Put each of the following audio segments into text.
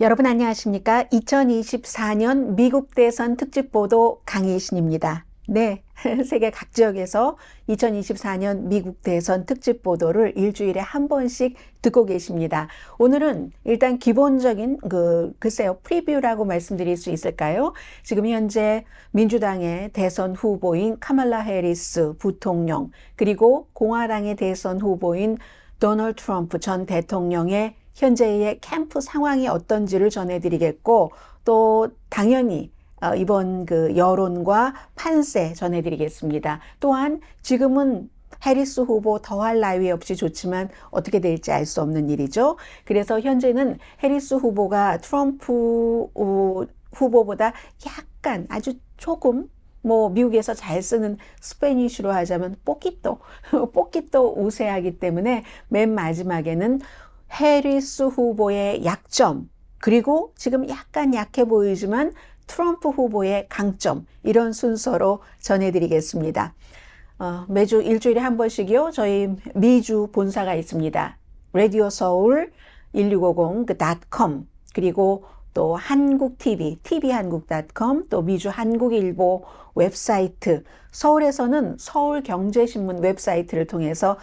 여러분 안녕하십니까? 2024년 미국 대선 특집 보도 강희신입니다. 네, 세계 각 지역에서 2024년 미국 대선 특집 보도를 일주일에 한 번씩 듣고 계십니다. 오늘은 일단 기본적인 글쎄요, 프리뷰라고 말씀드릴 수 있을까요? 지금 현재 민주당의 대선 후보인 카말라 해리스 부통령, 그리고 공화당의 대선 후보인 도널드 트럼프 전 대통령의 현재의 캠프 상황이 어떤지를 전해드리겠고, 또 당연히 이번 여론과 판세 전해드리겠습니다. 또한 지금은 해리스 후보 더할 나위 없이 좋지만 어떻게 될지 알 수 없는 일이죠. 그래서 현재는 해리스 후보가 트럼프 후보보다 약간 아주 조금 미국에서 잘 쓰는 스페니쉬로 하자면 뽀끼또 우세하기 때문에 맨 마지막에는 해리스 후보의 약점, 그리고 지금 약간 약해 보이지만 트럼프 후보의 강점, 이런 순서로 전해드리겠습니다. 매주 일주일에 한 번씩이요. 저희 미주 본사가 있습니다. 라디오 서울 1650.com, 그리고 또 한국 TV, tv한국.com, 또 미주 한국일보 웹사이트, 서울에서는 서울경제신문 웹사이트를 통해서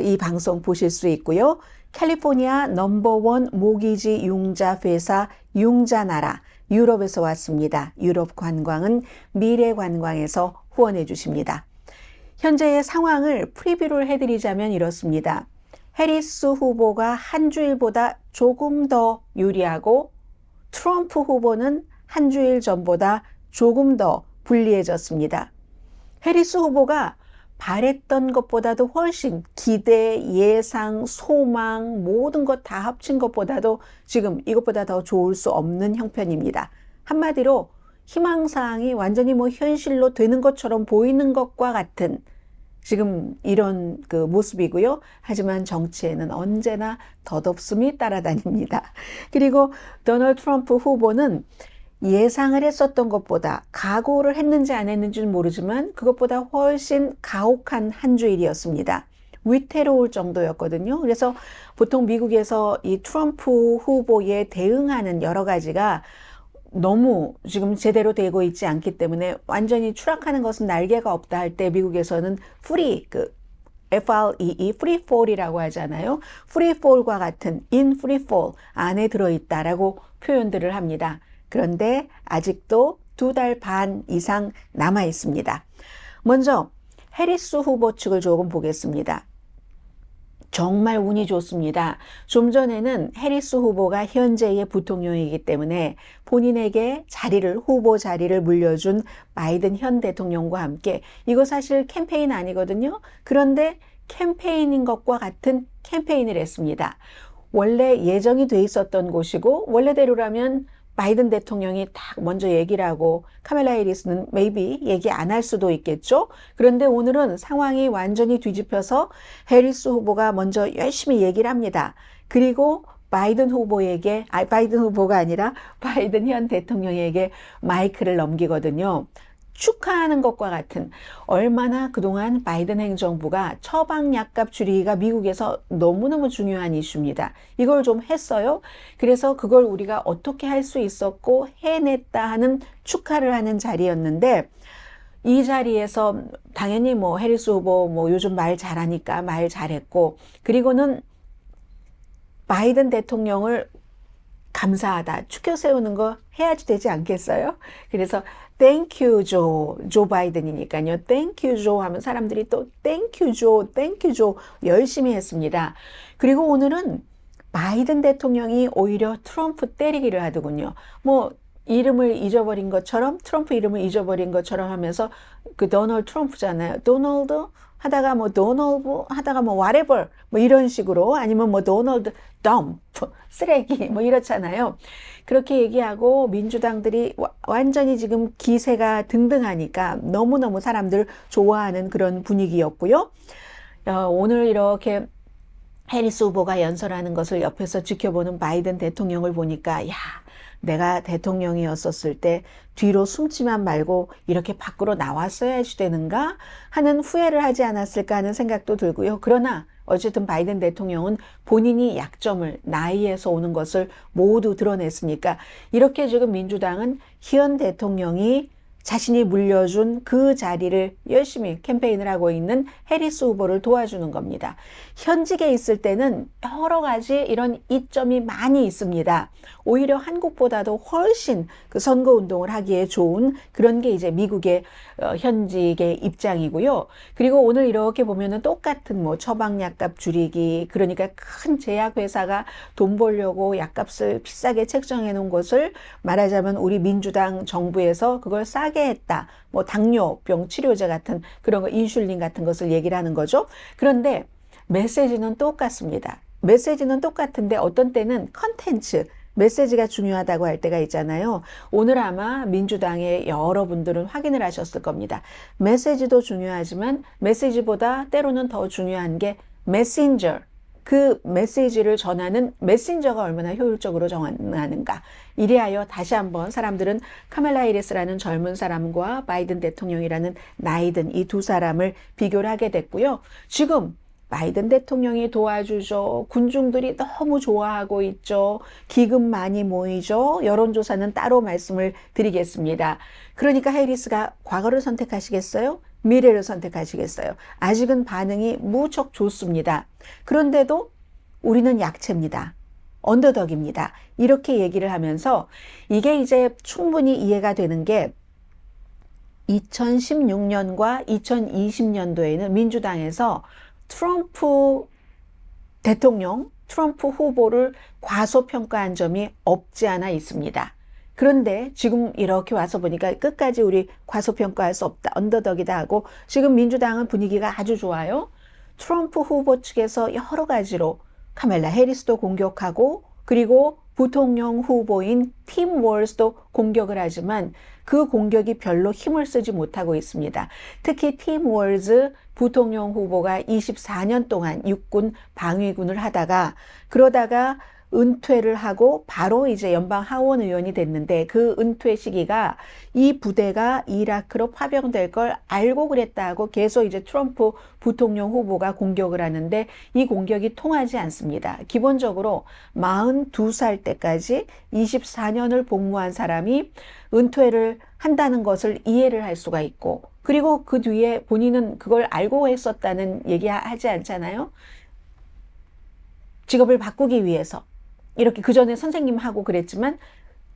이 방송 보실 수 있고요. 캘리포니아 넘버원 모기지 융자 회사 융자나라, 유럽에서 왔습니다. 유럽 관광은 미래관광에서 후원해 주십니다. 현재의 상황을 프리뷰를 해드리자면 이렇습니다. 해리스 후보가 한 주일보다 조금 더 유리하고 트럼프 후보는 한 주일 전보다 조금 더 불리해졌습니다. 해리스 후보가 바랬던 것보다도 훨씬 기대, 예상, 소망, 모든 것 다 합친 것보다도 지금 이것보다 더 좋을 수 없는 형편입니다. 한마디로 희망사항이 완전히 현실로 되는 것처럼 보이는 것과 같은 지금 이런 모습이고요. 하지만 정치에는 언제나 덧없음이 따라다닙니다. 그리고 도널드 트럼프 후보는 예상을 했었던 것보다, 각오를 했는지 안 했는지는 모르지만 그것보다 훨씬 가혹한 한 주일이었습니다. 위태로울 정도였거든요. 그래서 보통 미국에서 이 트럼프 후보에 대응하는 여러 가지가 너무 지금 제대로 되고 있지 않기 때문에 완전히 추락하는 것은 날개가 없다 할 때 미국에서는 free, FREE, free fall이라고 하잖아요. free fall과 같은 in free fall 안에 들어있다라고 표현들을 합니다. 그런데 아직도 2달 반 이상 남아 있습니다. 먼저 해리스 후보 측을 조금 보겠습니다. 정말 운이 좋습니다. 좀 전에는 해리스 후보가 현재의 부통령이기 때문에 본인에게 후보 자리를 물려준 바이든 현 대통령과 함께, 이거 사실 캠페인 아니거든요. 그런데 캠페인인 것과 같은 캠페인을 했습니다. 원래 예정이 돼 있었던 곳이고, 원래대로라면 바이든 대통령이 딱 먼저 얘기를 하고 카멜라 해리스는 maybe 얘기 안 할 수도 있겠죠. 그런데 오늘은 상황이 완전히 뒤집혀서 해리스 후보가 먼저 열심히 얘기를 합니다. 그리고 바이든 후보가 아니라 바이든 현 대통령에게 마이크를 넘기거든요. 축하하는 것과 같은, 얼마나 그동안 바이든 행정부가 처방약값 줄이기가 미국에서 너무너무 중요한 이슈입니다. 이걸 좀 했어요. 그래서 그걸 우리가 어떻게 할 수 있었고 해냈다 하는 축하를 하는 자리였는데, 이 자리에서 당연히 해리스 후보 요즘 말 잘하니까 말 잘했고, 그리고는 바이든 대통령을 감사하다, 추켜 세우는 거 해야지 되지 않겠어요? 그래서 Thank you, 조 바이든이니까요. Thank you, 조 하면 사람들이 또 Thank you, 조 열심히 했습니다. 그리고 오늘은 바이든 대통령이 오히려 트럼프 때리기를 하더군요. 이름을 잊어버린 것처럼, 트럼프 이름을 잊어버린 것처럼 하면서 도널드 트럼프잖아요. 도널드 하다가 도널드 하다가 whatever 이런 식으로, 아니면 도널드 dump 쓰레기 이렇잖아요. 그렇게 얘기하고 민주당들이 완전히 지금 기세가 등등하니까 너무너무 사람들 좋아하는 그런 분위기였고요. 오늘 이렇게 해리스 후보가 연설하는 것을 옆에서 지켜보는 바이든 대통령을 보니까, 내가 대통령이었었을 때 뒤로 숨지만 말고 이렇게 밖으로 나왔어야지 되는가 하는 후회를 하지 않았을까 하는 생각도 들고요. 그러나 어쨌든 바이든 대통령은 본인이 약점을 나이에서 오는 것을 모두 드러냈으니까 이렇게 지금 민주당은 현 대통령이 자신이 물려준 그 자리를 열심히 캠페인을 하고 있는 해리스 후보를 도와주는 겁니다. 현직에 있을 때는 여러 가지 이런 이점이 많이 있습니다. 오히려 한국보다도 훨씬 그 선거 운동을 하기에 좋은 그런 게 이제 미국의 현직의 입장이고요. 그리고 오늘 이렇게 보면은 똑같은 뭐 처방 약값 줄이기, 그러니까 큰 제약회사가 돈 벌려고 약값을 비싸게 책정해 놓은 것을 말하자면 우리 민주당 정부에서 그걸 싸게 했다. 뭐 당뇨병 치료제 같은 그런 거, 인슐린 같은 것을 얘기를 하는 거죠. 그런데 메시지는 똑같습니다. 메시지는 똑같은데 어떤 때는 컨텐츠, 메시지가 중요하다고 할 때가 있잖아요. 오늘 아마 민주당의 여러분들은 확인을 하셨을 겁니다. 메시지도 중요하지만 메시지보다 때로는 더 중요한 게 메신저, 그 메시지를 전하는 메신저가 얼마나 효율적으로 전하는가. 이래하여 다시 한번 사람들은 카멜라 해리스라는 젊은 사람과 바이든 대통령이라는 나이 든 이 두 사람을 비교를 하게 됐고요. 지금 바이든 대통령이 도와주죠. 군중들이 너무 좋아하고 있죠. 기금 많이 모이죠. 여론조사는 따로 말씀을 드리겠습니다. 그러니까 해리스가 과거를 선택하시겠어요? 미래를 선택하시겠어요? 아직은 반응이 무척 좋습니다. 그런데도 우리는 약체입니다. 언더덕입니다. 이렇게 얘기를 하면서 이게 이제 충분히 이해가 되는 게 2016년과 2020년도에는 민주당에서 트럼프 대통령, 트럼프 후보를 과소평가한 점이 없지 않아 있습니다. 그런데 지금 이렇게 와서 보니까 끝까지 우리 과소평가할 수 없다, 언더덕이다 하고 지금 민주당은 분위기가 아주 좋아요. 트럼프 후보 측에서 여러 가지로 카멜라 해리스도 공격하고 그리고 부통령 후보인 팀 월즈도 공격을 하지만 그 공격이 별로 힘을 쓰지 못하고 있습니다. 특히 팀 월즈 부통령 후보가 24년 동안 육군 방위군을 하다가 그러다가 은퇴를 하고 바로 이제 연방 하원 의원이 됐는데 그 은퇴 시기가 이 부대가 이라크로 파병될 걸 알고 그랬다고 계속 이제 트럼프 부통령 후보가 공격을 하는데 이 공격이 통하지 않습니다. 기본적으로 42살 때까지 24년을 복무한 사람이 은퇴를 한다는 것을 이해를 할 수가 있고 그리고 그 뒤에 본인은 그걸 알고 했었다는 얘기하지 않잖아요. 직업을 바꾸기 위해서 이렇게 그전에 선생님하고 그랬지만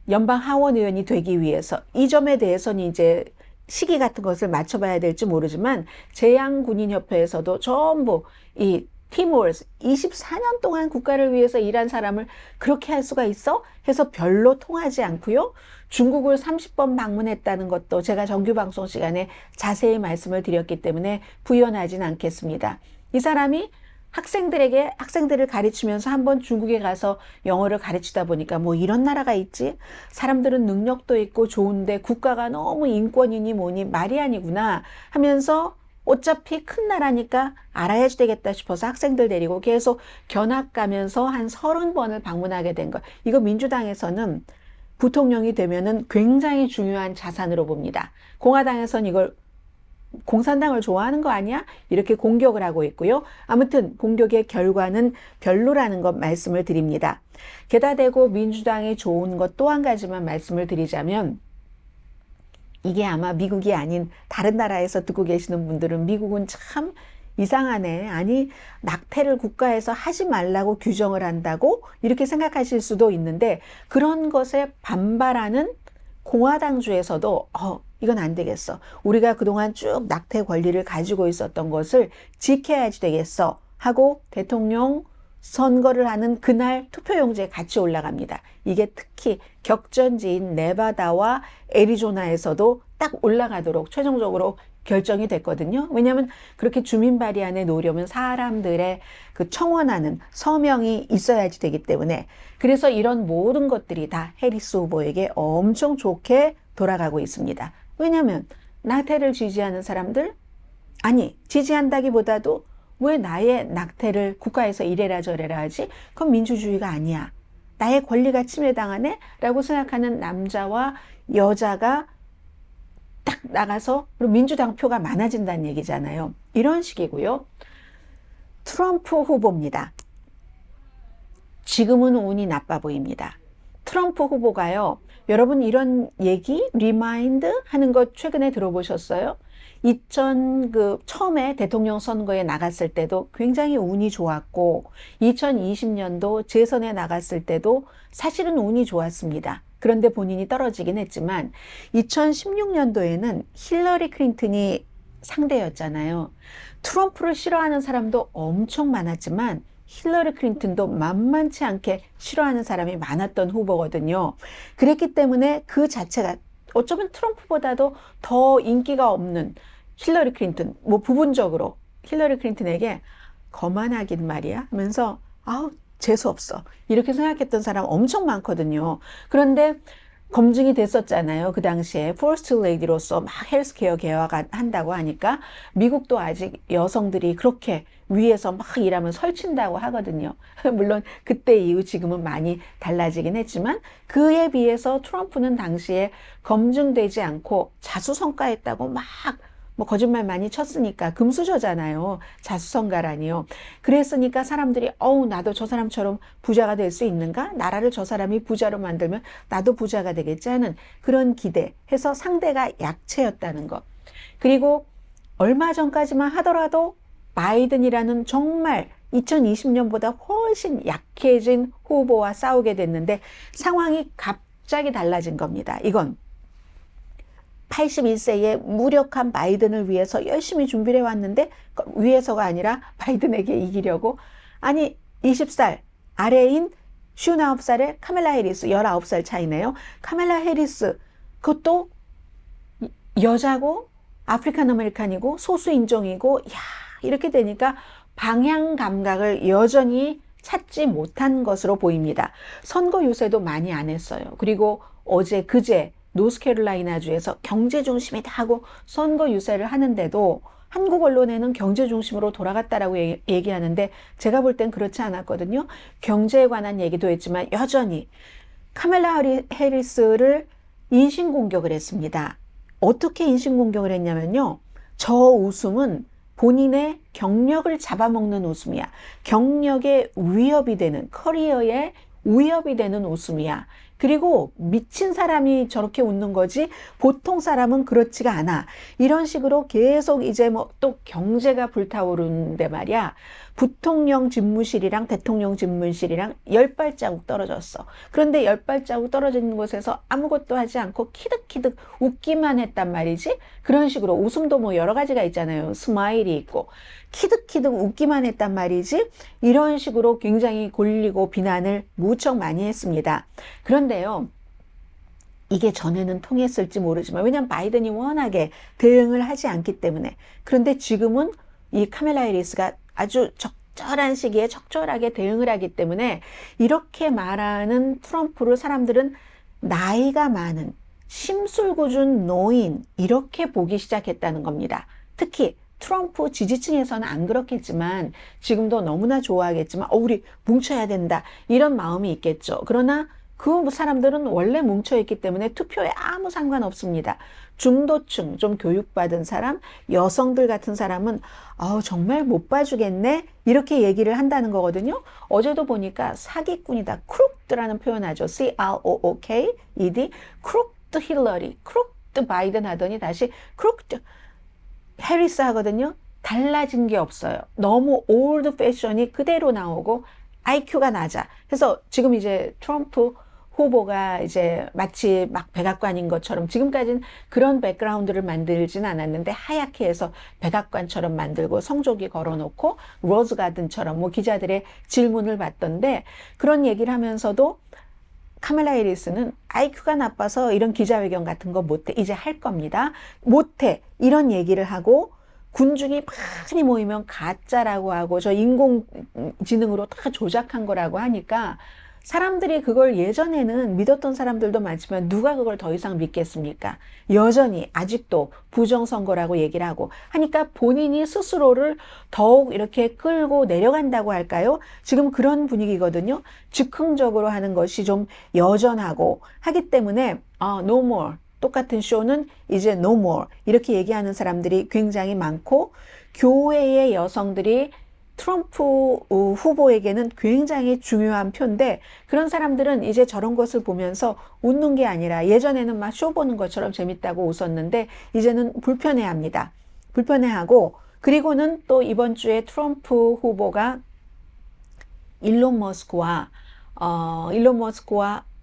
연방 하원 의원이 되기 위해서 이 점에 대해서는 이제 시기 같은 것을 맞춰봐야 될지 모르지만 제양군인협회에서도 전부 이 팀 월즈 24년 동안 국가를 위해서 일한 사람을 그렇게 할 수가 있어? 해서 별로 통하지 않고요. 중국을 30번 방문했다는 것도 제가 정규 방송 시간에 자세히 말씀을 드렸기 때문에 부연하진 않겠습니다. 이 사람이 학생들을 가르치면서 한번 중국에 가서 영어를 가르치다 보니까 뭐 이런 나라가 있지? 사람들은 능력도 있고 좋은데 국가가 너무 인권이니 뭐니 말이 아니구나 하면서 어차피 큰 나라니까 알아야지 되겠다 싶어서 학생들 데리고 계속 견학 가면서 한 30번을 방문하게 된 것. 이거 민주당에서는 부통령이 되면은 굉장히 중요한 자산으로 봅니다. 공화당에서는 이걸 공산당을 좋아하는 거 아니야? 이렇게 공격을 하고 있고요. 아무튼 공격의 결과는 별로라는 것 말씀을 드립니다. 게다 대고 민주당이 좋은 것 또 한 가지만 말씀을 드리자면 이게 아마 미국이 아닌 다른 나라에서 듣고 계시는 분들은 미국은 참 이상하네. 아니 낙태를 국가에서 하지 말라고 규정을 한다고 이렇게 생각하실 수도 있는데 그런 것에 반발하는 공화당주에서도 이건 안 되겠어. 우리가 그동안 쭉 낙태 권리를 가지고 있었던 것을 지켜야지 되겠어 하고 대통령 선거를 하는 그날 투표용지에 같이 올라갑니다. 이게 특히 격전지인 네바다와 애리조나에서도 딱 올라가도록 최종적으로 결정이 됐거든요. 왜냐하면 그렇게 주민 발의안에 놓으려면 사람들의 그 청원하는 서명이 있어야지 되기 때문에 그래서 이런 모든 것들이 다 해리스 후보에게 엄청 좋게 돌아가고 있습니다. 왜냐하면 낙태를 지지하는 사람들 아니 지지한다기보다도 왜 나의 낙태를 국가에서 이래라 저래라 하지? 그건 민주주의가 아니야. 나의 권리가 침해당하네? 라고 생각하는 남자와 여자가 딱 나가서 그리고 민주당 표가 많아진다는 얘기잖아요. 이런 식이고요. 트럼프 후보입니다. 지금은 운이 나빠 보입니다. 트럼프 후보가요. 여러분 이런 얘기, 리마인드 하는 거 최근에 들어보셨어요? 처음에 대통령 선거에 나갔을 때도 굉장히 운이 좋았고 2020년도 재선에 나갔을 때도 사실은 운이 좋았습니다. 그런데 본인이 떨어지긴 했지만 2016년도에는 힐러리 클린턴이 상대였잖아요. 트럼프를 싫어하는 사람도 엄청 많았지만 힐러리 클린턴도 만만치 않게 싫어하는 사람이 많았던 후보거든요. 그랬기 때문에 그 자체가 어쩌면 트럼프보다도 더 인기가 없는 힐러리 클린턴, 뭐 부분적으로 힐러리 클린턴에게 거만하긴 말이야 하면서 아우 재수없어 이렇게 생각했던 사람 엄청 많거든요. 그런데 검증이 됐었잖아요. 그 당시에 퍼스트 레이디로서 막 헬스케어 개혁을 한다고 하니까 미국도 아직 여성들이 그렇게 위에서 막 일하면 설친다고 하거든요. 물론 그때 이후 지금은 많이 달라지긴 했지만 그에 비해서 트럼프는 당시에 검증되지 않고 자수성가했다고 막 뭐 거짓말 많이 쳤으니까 금수저잖아요. 자수성가라니요. 그랬으니까 사람들이 나도 저 사람처럼 부자가 될 수 있는가? 나라를 저 사람이 부자로 만들면 나도 부자가 되겠지 하는 그런 기대해서 상대가 약체였다는 것. 그리고 얼마 전까지만 하더라도 바이든이라는 정말 2020년보다 훨씬 약해진 후보와 싸우게 됐는데 상황이 갑자기 달라진 겁니다. 이건 81세의 무력한 바이든을 위해서 열심히 준비를 해왔는데 위해서가 아니라 바이든에게 이기려고 아니 20살 아래인 59살의 카멜라 해리스 19살 차이네요. 카멜라 해리스 그것도 여자고 아프리칸 아메리칸이고 소수인종이고 이렇게 되니까 방향 감각을 여전히 찾지 못한 것으로 보입니다. 선거 유세도 많이 안 했어요. 그리고 어제 그제 노스캐롤라이나주에서 경제 중심이다 하고 선거 유세를 하는데도 한국 언론에는 경제 중심으로 돌아갔다라고 얘기하는데 제가 볼 땐 그렇지 않았거든요. 경제에 관한 얘기도 했지만 여전히 카멜라 해리스를 인신공격을 했습니다. 어떻게 인신공격을 했냐면요. 저 웃음은 본인의 경력을 잡아먹는 웃음이야. 경력에 위협이 되는, 커리어에 위협이 되는 웃음이야. 그리고 미친 사람이 저렇게 웃는 거지 보통 사람은 그렇지가 않아. 이런 식으로 계속 이제 뭐 또 경제가 불타오르는데 말이야. 부통령 집무실이랑 대통령 집무실이랑 10발자국 떨어졌어. 그런데 10발자국 떨어지는 곳에서 아무것도 하지 않고 키득키득 웃기만 했단 말이지. 그런 식으로 웃음도 뭐 여러 가지가 있잖아요. 스마일이 있고 키득키득 웃기만 했단 말이지. 이런 식으로 굉장히 골리고 비난을 무척 많이 했습니다. 그런데요. 이게 전에는 통했을지 모르지만 왜냐하면 바이든이 워낙에 대응을 하지 않기 때문에 그런데 지금은 이 카멜라 해리스가 아주 적절한 시기에 적절하게 대응을 하기 때문에 이렇게 말하는 트럼프를 사람들은 나이가 많은 심술궂은 노인 이렇게 보기 시작했다는 겁니다. 특히 트럼프 지지층에서는 안 그렇겠지만 지금도 너무나 좋아하겠지만 우리 뭉쳐야 된다 이런 마음이 있겠죠. 그러나 그 사람들은 원래 뭉쳐있기 때문에 투표에 아무 상관없습니다. 중도층, 좀 교육받은 사람, 여성들 같은 사람은 정말 못 봐주겠네 이렇게 얘기를 한다는 거거든요. 어제도 보니까 사기꾼이다. 크룩드라는 표현하죠. C-R-O-O-K-E-D 크룩드 힐러리, 크룩드 바이든 하더니 다시 크룩드 해리스 하거든요. 달라진 게 없어요. 너무 올드 패션이 그대로 나오고 IQ가 낮아. 그래서 지금 이제 트럼프 후보가 이제 마치 막 백악관인 것처럼 지금까지는 그런 백그라운드를 만들진 않았는데 하얗게 해서 백악관처럼 만들고 성조기 걸어놓고 로즈 가든처럼 뭐 기자들의 질문을 받던데 그런 얘기를 하면서도 카멜라 해리스는 IQ가 나빠서 이런 기자회견 같은 거 못해. 이제 할 겁니다. 못해. 이런 얘기를 하고 군중이 많이 모이면 가짜라고 하고 저 인공지능으로 다 조작한 거라고 하니까 사람들이 그걸 예전에는 믿었던 사람들도 많지만 누가 그걸 더 이상 믿겠습니까? 여전히 아직도 부정선거라고 얘기를 하고 하니까 본인이 스스로를 더욱 이렇게 끌고 내려간다고 할까요? 지금 그런 분위기거든요. 즉흥적으로 하는 것이 좀 여전하고 하기 때문에 no more. 똑같은 쇼는 이제 no more. 이렇게 얘기하는 사람들이 굉장히 많고 교회의 여성들이 트럼프 후보에게는 굉장히 중요한 표인데 그런 사람들은 이제 저런 것을 보면서 웃는 게 아니라 예전에는 막 쇼 보는 것처럼 재밌다고 웃었는데 이제는 불편해합니다. 불편해하고 그리고는 또 이번 주에 트럼프 후보가 일론 머스크와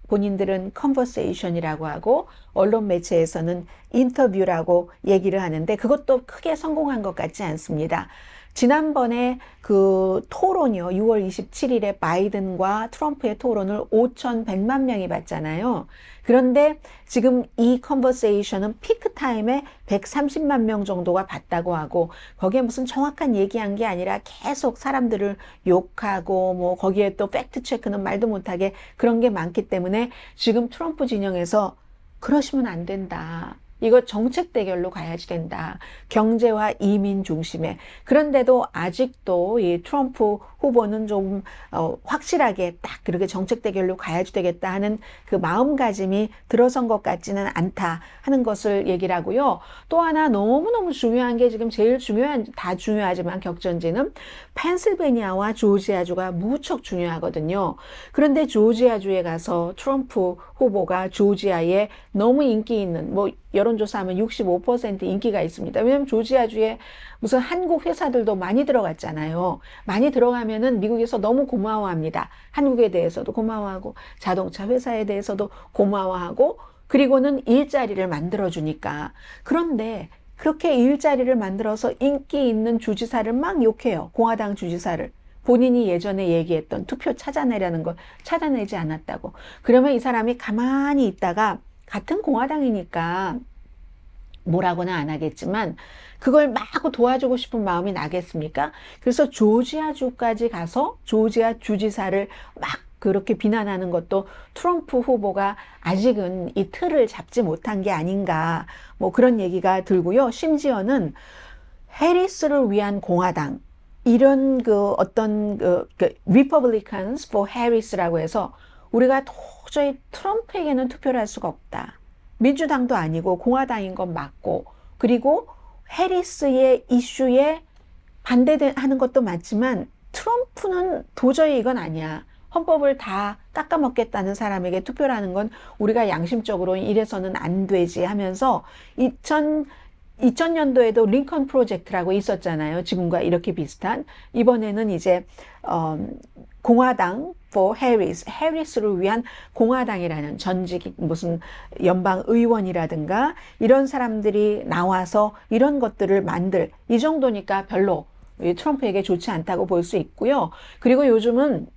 본인들은 컨버세이션이라고 하고 언론 매체에서는 인터뷰라고 얘기를 하는데 그것도 크게 성공한 것 같지 않습니다. 지난번에 그 토론이요. 6월 27일에 바이든과 트럼프의 토론을 5,100만 명이 봤잖아요. 그런데 지금 이 컨버세이션은 피크 타임에 130만 명 정도가 봤다고 하고 거기에 무슨 정확한 얘기한 게 아니라 계속 사람들을 욕하고 뭐 거기에 또 팩트 체크는 말도 못하게 그런 게 많기 때문에 지금 트럼프 진영에서 그러시면 안 된다. 이거 정책 대결로 가야지 된다. 경제와 이민 중심에. 그런데도 아직도 이 트럼프 후보는 좀 확실하게 딱 그렇게 정책 대결로 가야지 되겠다 하는 그 마음가짐이 들어선 것 같지는 않다 하는 것을 얘기를 하고요. 또 하나 너무너무 중요한 게 지금 제일 다 중요하지만 격전지는 펜실베니아와 조지아주가 무척 중요하거든요. 그런데 조지아주에 가서 트럼프 후보가 조지아에 너무 인기 있는 뭐 여론조사하면 65% 인기가 있습니다. 왜냐하면 조지아주에 무슨 한국 회사들도 많이 들어갔잖아요. 많이 들어가면은 미국에서 너무 고마워합니다. 한국에 대해서도 고마워하고 자동차 회사에 대해서도 고마워하고 그리고는 일자리를 만들어주니까. 그런데 그렇게 일자리를 만들어서 인기 있는 주지사를 막 욕해요. 공화당 주지사를. 본인이 예전에 얘기했던 투표 찾아내라는 걸 찾아내지 않았다고. 그러면 이 사람이 가만히 있다가 같은 공화당이니까 뭐라고는 안 하겠지만 그걸 막 도와주고 싶은 마음이 나겠습니까? 그래서 조지아주까지 가서 조지아 주지사를 막 그렇게 비난하는 것도 트럼프 후보가 아직은 이 틀을 잡지 못한 게 아닌가 뭐 그런 얘기가 들고요. 심지어는 해리스를 위한 공화당 이런 그 어떤 Republicans for Harris라고 해서 우리가 도저히 트럼프에게는 투표를 할 수가 없다. 민주당도 아니고 공화당인 건 맞고 그리고 해리스의 이슈에 반대하는 것도 맞지만 트럼프는 도저히 이건 아니야. 헌법을 다 깎아먹겠다는 사람에게 투표를 하는 건 우리가 양심적으로 이래서는 안 되지 하면서 2000년도에도 링컨 프로젝트라고 있었잖아요. 지금과 이렇게 비슷한. 이번에는 이제 공화당 for 해리스를 위한 공화당이라는 전직 무슨 연방 의원이라든가 이런 사람들이 나와서 이런 것들을 이 정도니까 별로 트럼프에게 좋지 않다고 볼 수 있고요. 그리고 요즘은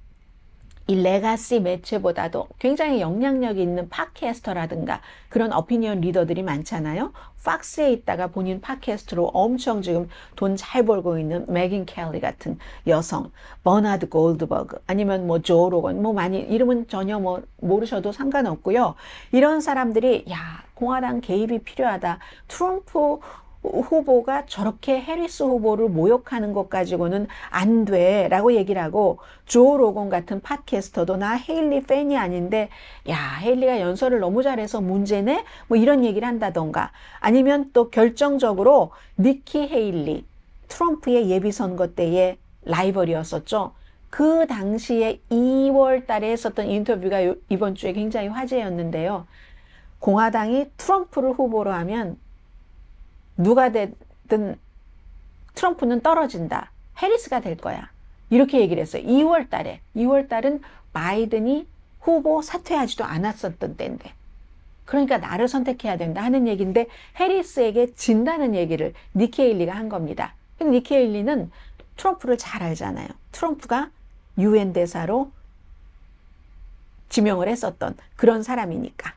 이 레가시 매체보다도 굉장히 영향력 있는 팟캐스터라든가 그런 오피니언 리더들이 많잖아요. 팍스에 있다가 본인 팟캐스트로 엄청 지금 돈 잘 벌고 있는 메긴 켈리 같은 여성, 버나드 골드버그 아니면 뭐 조 로건 뭐 많이 이름은 전혀 뭐 모르셔도 상관없고요. 이런 사람들이 야 공화당 개입이 필요하다. 트럼프 후보가 저렇게 해리스 후보를 모욕하는 것 가지고는 안 돼 라고 얘기를 하고 조 로건 같은 팟캐스터도 나 헤일리 팬이 아닌데 야 헤일리가 연설을 너무 잘해서 문제네 뭐 이런 얘기를 한다던가 아니면 또 결정적으로 니키 헤일리 트럼프의 예비선거 때의 라이벌이었었죠. 그 당시에 2월 달에 했었던 인터뷰가 이번 주에 굉장히 화제였는데요. 공화당이 트럼프를 후보로 하면 누가 되든 트럼프는 떨어진다. 해리스가 될 거야. 이렇게 얘기를 했어요. 2월 달에. 2월 달은 바이든이 후보 사퇴하지도 않았었던 때인데. 그러니까 나를 선택해야 된다 하는 얘기인데 해리스에게 진다는 얘기를 니키 헤일리가 한 겁니다. 근데 니키 헤일리는 트럼프를 잘 알잖아요. 트럼프가 유엔 대사로 지명을 했었던 그런 사람이니까.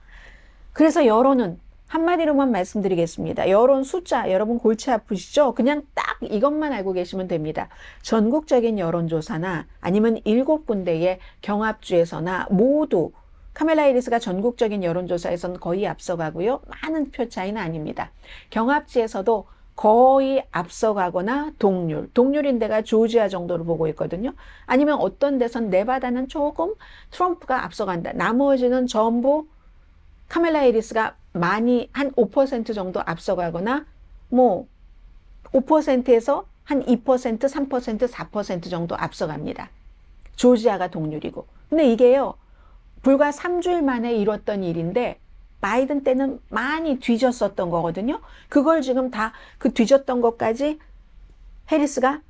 그래서 여론은 한마디로만 말씀드리겠습니다. 여론 숫자 여러분 골치 아프시죠? 그냥 딱 이것만 알고 계시면 됩니다. 전국적인 여론조사나 아니면 7군데의 경합주에서나 모두 카멜라 해리스가 전국적인 여론조사에서는 거의 앞서가고요. 많은 표 차이는 아닙니다. 경합지에서도 거의 앞서가거나 동률인 데가 조지아 정도로 보고 있거든요. 아니면 어떤 데선 네바다는 조금 트럼프가 앞서간다. 나머지는 전부 카멜라 해리스가 많이 한 5% 정도 앞서가거나 뭐 5%에서 한 2%, 3%, 4% 정도 앞서갑니다. 조지아가 동률이고. 근데 이게요, 불과 3주일 만에 이뤘던 일인데 바이든 때는 많이 뒤졌었던 거거든요. 그걸 지금 다 그 뒤졌던 것까지 해리스가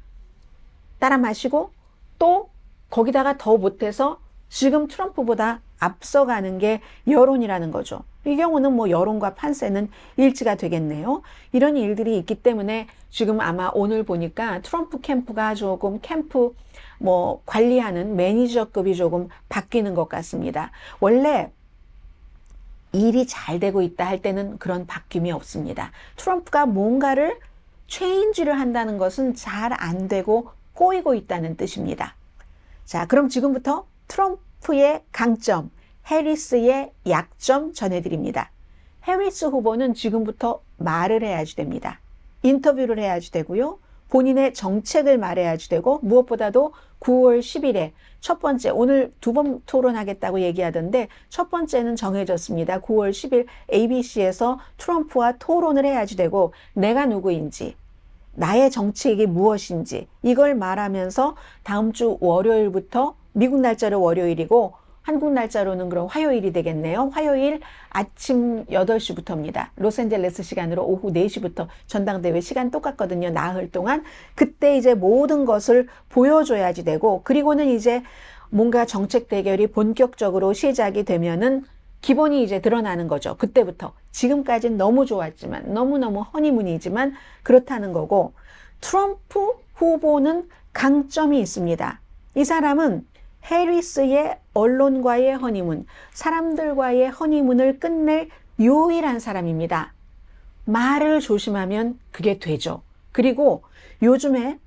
따라 마시고 또 거기다가 더 못해서 지금 트럼프보다 앞서가는 게 여론이라는 거죠. 이 경우는 뭐 여론과 판세는 일치가 되겠네요. 이런 일들이 있기 때문에 지금 아마 오늘 보니까 트럼프 캠프가 조금 캠프 뭐 관리하는 매니저급이 조금 바뀌는 것 같습니다. 원래 일이 잘 되고 있다 할 때는 그런 바뀜이 없습니다. 트럼프가 뭔가를 체인지를 한다는 것은 잘 안 되고 꼬이고 있다는 뜻입니다. 자, 그럼 지금부터 트럼프의 강점, 해리스의 약점 전해드립니다. 해리스 후보는 지금부터 말을 해야지 됩니다. 인터뷰를 해야지 되고요. 본인의 정책을 말해야지 되고 무엇보다도 9월 10일에 첫 번째, 오늘 2번 토론하겠다고 얘기하던데 첫 번째는 정해졌습니다. 9월 10일 ABC에서 트럼프와 토론을 해야지 되고 내가 누구인지, 나의 정책이 무엇인지 이걸 말하면서 다음 주 월요일부터 미국 날짜로 월요일이고 한국 날짜로는 그럼 화요일이 되겠네요. 화요일 아침 8시부터입니다. 로스앤젤레스 시간으로 오후 4시부터 전당대회 시간 똑같거든요. 나흘 동안. 그때 이제 모든 것을 보여줘야지 되고 그리고는 이제 뭔가 정책 대결이 본격적으로 시작이 되면은 기본이 이제 드러나는 거죠. 그때부터. 지금까지는 너무 좋았지만 너무너무 허니문이지만 그렇다는 거고 트럼프 후보는 강점이 있습니다. 이 사람은 해리스의 언론과의 허니문, 사람들과의 허니문을 끝낼 유일한 사람입니다. 말을 조심하면 그게 되죠. 그리고 요즘에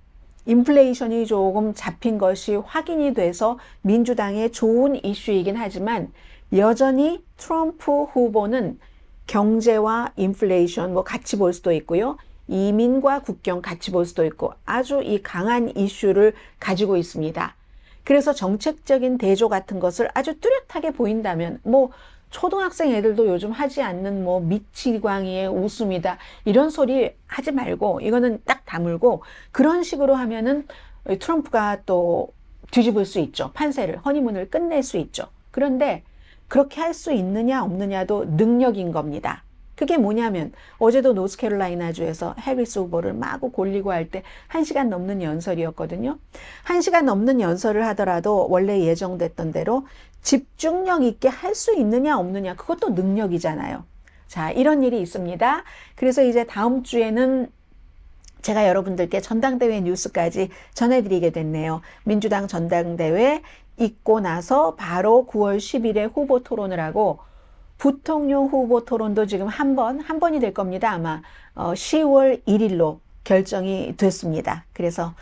인플레이션이 조금 잡힌 것이 확인이 돼서 민주당의 좋은 이슈이긴 하지만 여전히 트럼프 후보는 경제와 인플레이션 뭐 같이 볼 수도 있고요. 이민과 국경 같이 볼 수도 있고 아주 이 강한 이슈를 가지고 있습니다. 그래서 정책적인 대조 같은 것을 아주 뚜렷하게 보인다면 뭐 초등학생 애들도 요즘 하지 않는 뭐 미치광이의 웃음이다 이런 소리 하지 말고 이거는 딱 다물고 그런 식으로 하면은 트럼프가 또 뒤집을 수 있죠. 판세를 허니문을 끝낼 수 있죠. 그런데 그렇게 할 수 있느냐 없느냐도 능력인 겁니다. 그게 뭐냐면 어제도 노스캐롤라이나주에서 해리스 후보를 마구 골리고 할 때 1시간 넘는 연설이었거든요. 1시간 넘는 연설을 하더라도 원래 예정됐던 대로 집중력 있게 할 수 있느냐 없느냐 그것도 능력이잖아요. 자, 이런 일이 있습니다. 그래서 이제 다음 주에는 제가 여러분들께 전당대회 뉴스까지 전해드리게 됐네요. 민주당 전당대회 있고 나서 바로 9월 10일에 후보 토론을 하고 부통령 후보 토론도 지금 한 번이 될 겁니다. 아마 10월 1일로 결정이 됐습니다. 그래서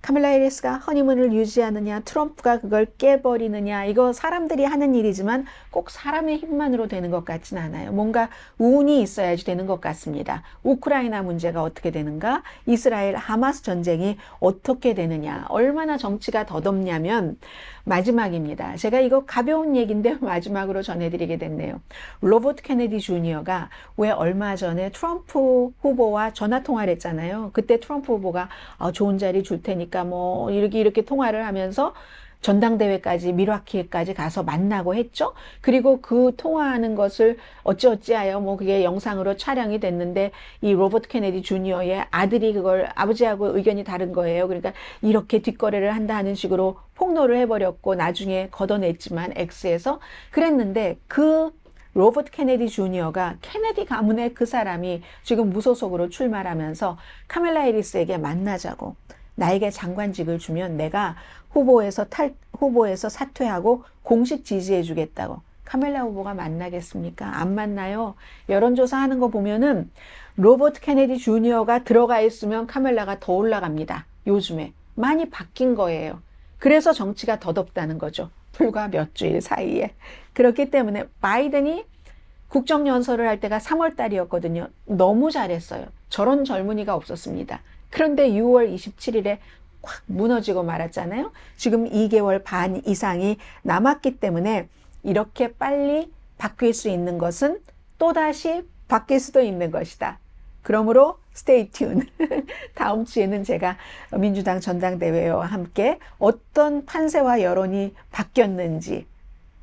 카밀라 해리스가 허니문을 유지하느냐 트럼프가 그걸 깨버리느냐 이거 사람들이 하는 일이지만 꼭 사람의 힘만으로 되는 것 같지는 않아요. 뭔가 운이 있어야지 되는 것 같습니다. 우크라이나 문제가 어떻게 되는가 이스라엘 하마스 전쟁이 어떻게 되느냐 얼마나 정치가 더덥냐면 마지막입니다. 제가 이거 가벼운 얘기인데 마지막으로 전해드리게 됐네요. 로버트 케네디 주니어가 왜 얼마 전에 트럼프 후보와 전화 통화를 했잖아요. 그때 트럼프 후보가 좋은 자리 줄 테니까 뭐 이렇게 통화를 하면서 전당대회까지 밀와키까지 가서 만나고 했죠. 그리고 그 통화하는 것을 어찌어찌하여 뭐 그게 영상으로 촬영이 됐는데 이 로버트 케네디 주니어의 아들이 그걸 아버지하고 의견이 다른 거예요. 그러니까 이렇게 뒷거래를 한다 하는 식으로 폭로를 해버렸고 나중에 걷어냈지만 X에서 그랬는데 그 로버트 케네디 주니어가 케네디 가문의 그 사람이 지금 무소속으로 출마하면서 카밀라 해리스에게 만나자고 나에게 장관직을 주면 내가 후보에서 사퇴하고 공식 지지해 주겠다고. 카밀라 후보가 만나겠습니까? 안 만나요. 여론조사 하는 거 보면은 로버트 케네디 주니어가 들어가 있으면 카밀라가 더 올라갑니다. 요즘에. 많이 바뀐 거예요. 그래서 정치가 더덥다는 거죠. 불과 몇 주일 사이에. 그렇기 때문에 바이든이 국정연설을 할 때가 3월 달이었거든요. 너무 잘했어요. 저런 젊은이가 없었습니다. 그런데 6월 27일에 확 무너지고 말았잖아요. 지금 2개월 반 이상이 남았기 때문에 이렇게 빨리 바뀔 수 있는 것은 또다시 바뀔 수도 있는 것이다. 그러므로 Stay tuned. 다음 주에는 제가 민주당 전당대회와 함께 어떤 판세와 여론이 바뀌었는지,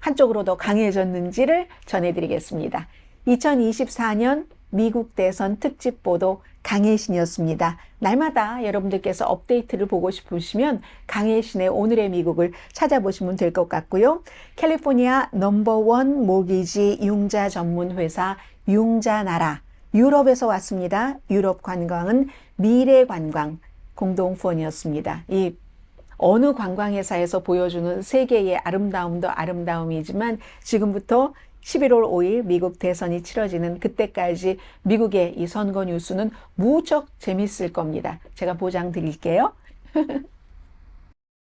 한쪽으로 더 강해졌는지를 전해드리겠습니다. 2024년 미국 대선 특집 보도 강혜신이었습니다. 날마다 여러분들께서 업데이트를 보고 싶으시면 강혜신의 오늘의 미국을 찾아보시면 될 것 같고요. 캘리포니아 넘버원 모기지 융자 전문 회사 융자나라, 유럽에서 왔습니다. 유럽 관광은 미래관광 공동후원이었습니다. 이 어느 관광회사에서 보여주는 세계의 아름다움도 아름다움이지만 지금부터 11월 5일 미국 대선이 치러지는 그때까지 미국의 이 선거 뉴스는 무척 재밌을 겁니다. 제가 보장 드릴게요.